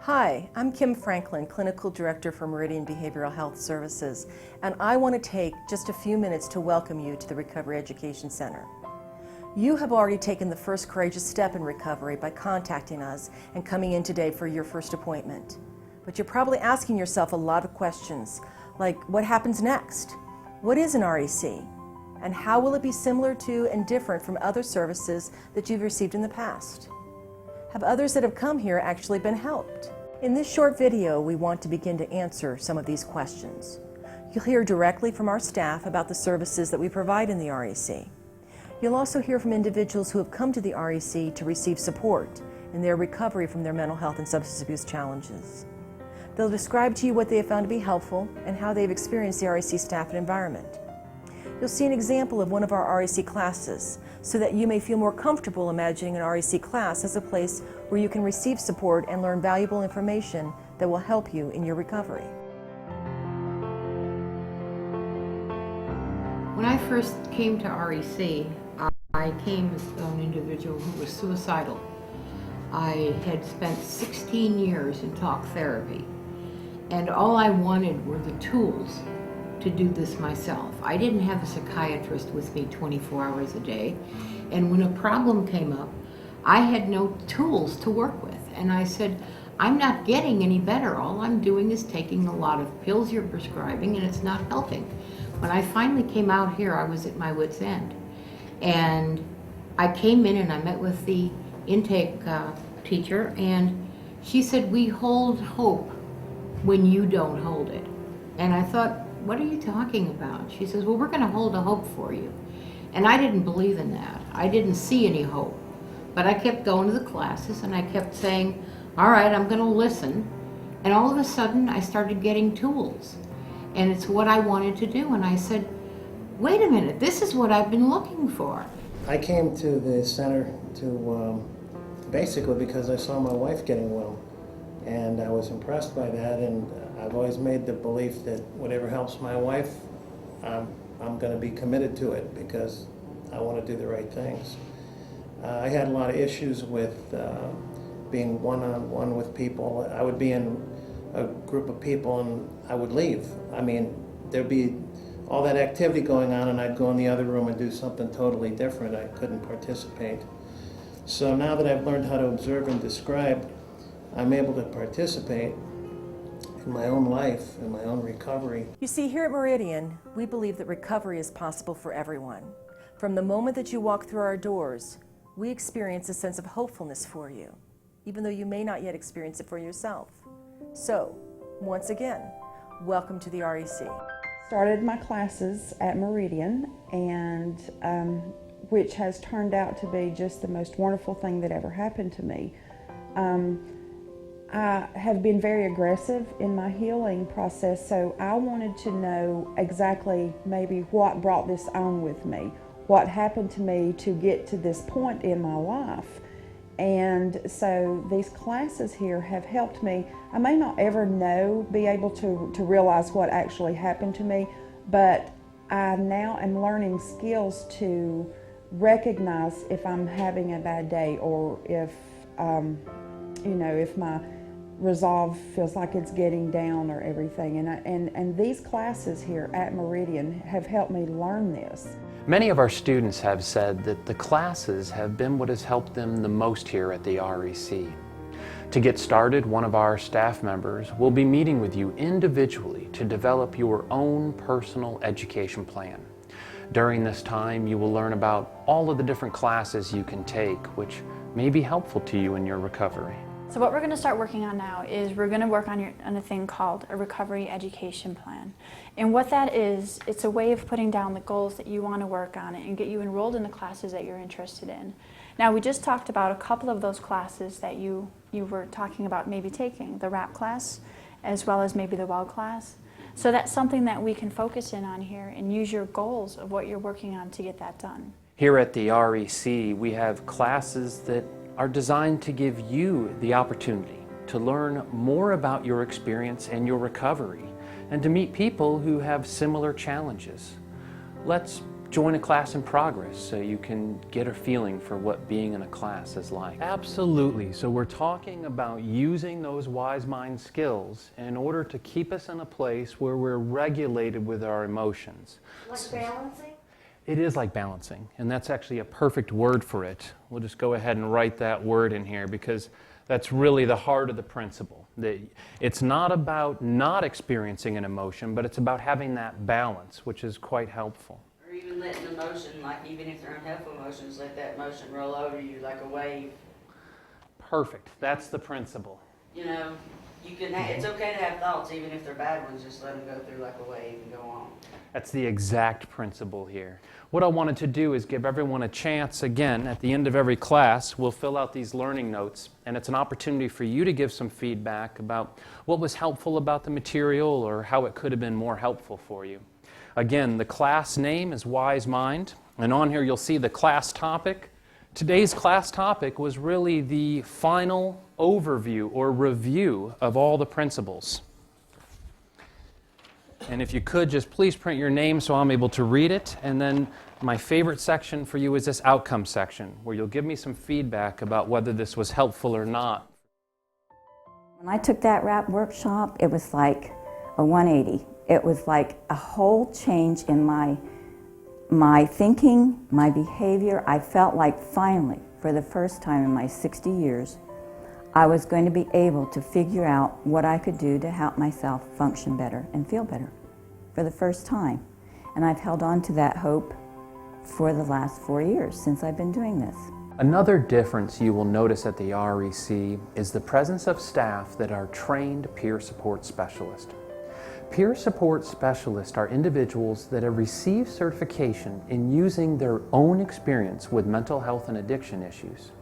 Hi, I'm Kim Franklin, Clinical Director for Meridian Behavioral Health Services, and I want to take just a few minutes to welcome you to the Recovery Education Center. You have already taken the first courageous step in recovery by contacting us and coming in today for your first appointment. But you're probably asking yourself a lot of questions, like what happens next? What is an REC? And how will it be similar to and different from other services that you've received in the past? Have others that have come here actually been helped? In this short video, we want to begin to answer some of these questions. You'll hear directly from our staff about the services that we provide in the REC. You'll also hear from individuals who have come to the REC to receive support in their recovery from their mental health and substance abuse challenges. They'll describe to you what they have found to be helpful and how they've experienced the REC staff and environment. You'll see an example of one of our REC classes so that you may feel more comfortable imagining an REC class as a place where you can receive support and learn valuable information that will help you in your recovery. When I first came to REC, I came as an individual who was suicidal. I had spent 16 years in talk therapy, and all I wanted were the tools to do this myself. I didn't have a psychiatrist with me 24 hours a day, and when a problem came up, I had no tools to work with. And I said, I'm not getting any better. All I'm doing is taking a lot of pills you're prescribing, and it's not helping. When I finally came out here, I was at my wit's end. And I came in and I met with the intake teacher, and she said, we hold hope when you don't hold it. And I thought, what are you talking about? She says, well, we're going to hold a hope for you. And I didn't believe in that. I didn't see any hope. But I kept going to the classes, and I kept saying, all right, I'm going to listen. And all of a sudden, I started getting tools. And it's what I wanted to do. And I said, wait a minute, this is what I've been looking for. I came to the center to basically because I saw my wife getting well. And I was impressed by that, and I've always made the belief that whatever helps my wife, I'm going to be committed to it because I want to do the right things. I had a lot of issues with being one-on-one with people. I would be in a group of people and I would leave. I mean, there'd be all that activity going on and I'd go in the other room and do something totally different. I couldn't participate. So now that I've learned how to observe and describe, I'm able to participate in my own life, in my own recovery. You see, here at Meridian, we believe that recovery is possible for everyone. From the moment that you walk through our doors, we experience a sense of hopefulness for you, even though you may not yet experience it for yourself. So, once again, welcome to the REC. Started my classes at Meridian, and which has turned out to be just the most wonderful thing that ever happened to me. I have been very aggressive in my healing process, so I wanted to know exactly maybe what brought this on with me, what happened to me to get to this point in my life. And so these classes here have helped me. I may not ever be able to realize what actually happened to me, but I now am learning skills to recognize if I'm having a bad day, or if if my resolve feels like it's getting down or everything. And these classes here at Meridian have helped me learn this. Many of our students have said that the classes have been what has helped them the most here at the REC. To get started, one of our staff members will be meeting with you individually to develop your own personal education plan. During this time, you will learn about all of the different classes you can take, which may be helpful to you in your recovery. So what we're going to start working on now is we're going to work on a thing called a recovery education plan. And what that is, it's a way of putting down the goals that you want to work on and get you enrolled in the classes that you're interested in. Now, we just talked about a couple of those classes that you were talking about maybe taking, the RAP class as well as maybe the WELL class. So that's something that we can focus in on here and use your goals of what you're working on to get that done. Here at the REC, we have classes that are designed to give you the opportunity to learn more about your experience and your recovery, and to meet people who have similar challenges. Let's join a class in progress so you can get a feeling for what being in a class is like. Absolutely. So we're talking about using those wise mind skills in order to keep us in a place where we're regulated with our emotions. Like balancing? It is like balancing, and that's actually a perfect word for it. We'll just go ahead and write that word in here because that's really the heart of the principle. It's not about not experiencing an emotion, but it's about having that balance, which is quite helpful. Or even letting emotion, like even if they're unhelpful emotions, let that emotion roll over you like a wave. Perfect. That's the principle. You know, you can. It's okay to have thoughts, even if they're bad ones. Just let them go through like a wave and go on. That's the exact principle here. What I wanted to do is give everyone a chance, again, at the end of every class, we'll fill out these learning notes, and it's an opportunity for you to give some feedback about what was helpful about the material or how it could have been more helpful for you. Again, the class name is Wise Mind, and on here you'll see the class topic. Today's class topic was really the final overview or review of all the principles. And if you could, just please print your name so I'm able to read it. And then my favorite section for you is this outcome section, where you'll give me some feedback about whether this was helpful or not. When I took that RAP workshop, it was like a 180. It was like a whole change in my thinking, my behavior. I felt like finally, for the first time in my 60 years, I was going to be able to figure out what I could do to help myself function better and feel better for the first time. And I've held on to that hope for the last 4 years since I've been doing this. Another difference you will notice at the REC is the presence of staff that are trained peer support specialists. Peer support specialists are individuals that have received certification in using their own experience with mental health and addiction issues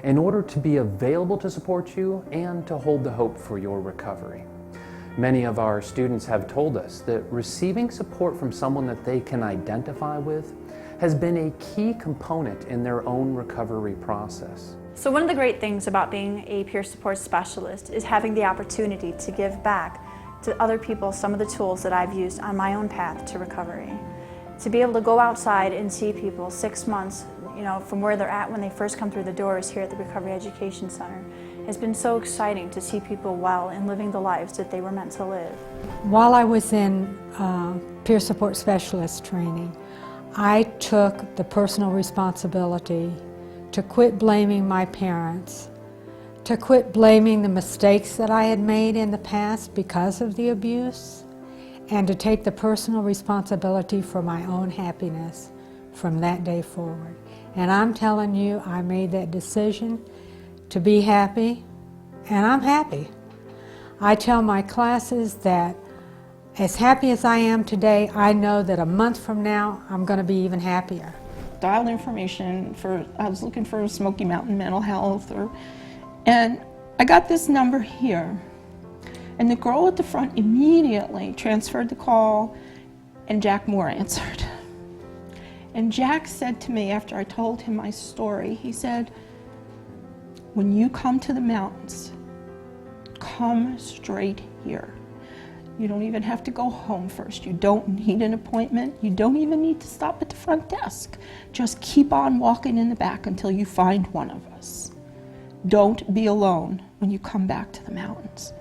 in order to be available to support you and to hold the hope for your recovery. Many of our students have told us that receiving support from someone that they can identify with has been a key component in their own recovery process. So one of the great things about being a peer support specialist is having the opportunity to give back to other people some of the tools that I've used on my own path to recovery. To be able to go outside and see people 6 months, from where they're at when they first come through the doors here at the Recovery Education Center has been so exciting to see people well and living the lives that they were meant to live. While I was in peer support specialist training, I took the personal responsibility to quit blaming my parents, to quit blaming the mistakes that I had made in the past because of the abuse, and to take the personal responsibility for my own happiness from that day forward. And I'm telling you, I made that decision to be happy, and I'm happy. I tell my classes that as happy as I am today, I know that a month from now, I'm going to be even happier. Dialed information I was looking for Smoky Mountain Mental Health, and I got this number here. And the girl at the front immediately transferred the call, and Jack Moore answered. And Jack said to me after I told him my story, he said, when you come to the mountains, come straight here. You don't even have to go home first. You don't need an appointment. You don't even need to stop at the front desk. Just keep on walking in the back until you find one of us. Don't be alone when you come back to the mountains.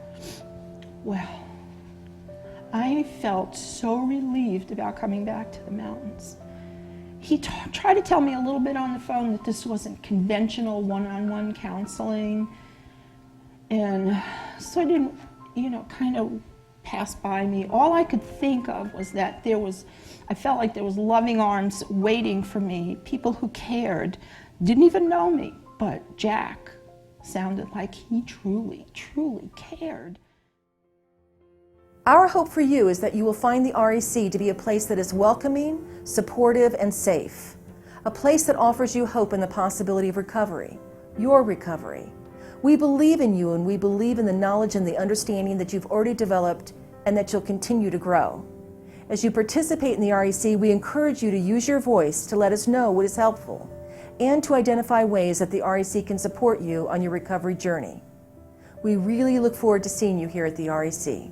Well, I felt so relieved about coming back to the mountains. He tried to tell me a little bit on the phone that this wasn't conventional one-on-one counseling. And so I didn't, kind of pass by me. All I could think of was that I felt like there was loving arms waiting for me, people who cared, didn't even know me, but Jack sounded like he truly, truly cared. Our hope for you is that you will find the REC to be a place that is welcoming, supportive, and safe. A place that offers you hope in the possibility of recovery, your recovery. We believe in you, and we believe in the knowledge and the understanding that you've already developed and that you'll continue to grow. As you participate in the REC, we encourage you to use your voice to let us know what is helpful and to identify ways that the REC can support you on your recovery journey. We really look forward to seeing you here at the REC.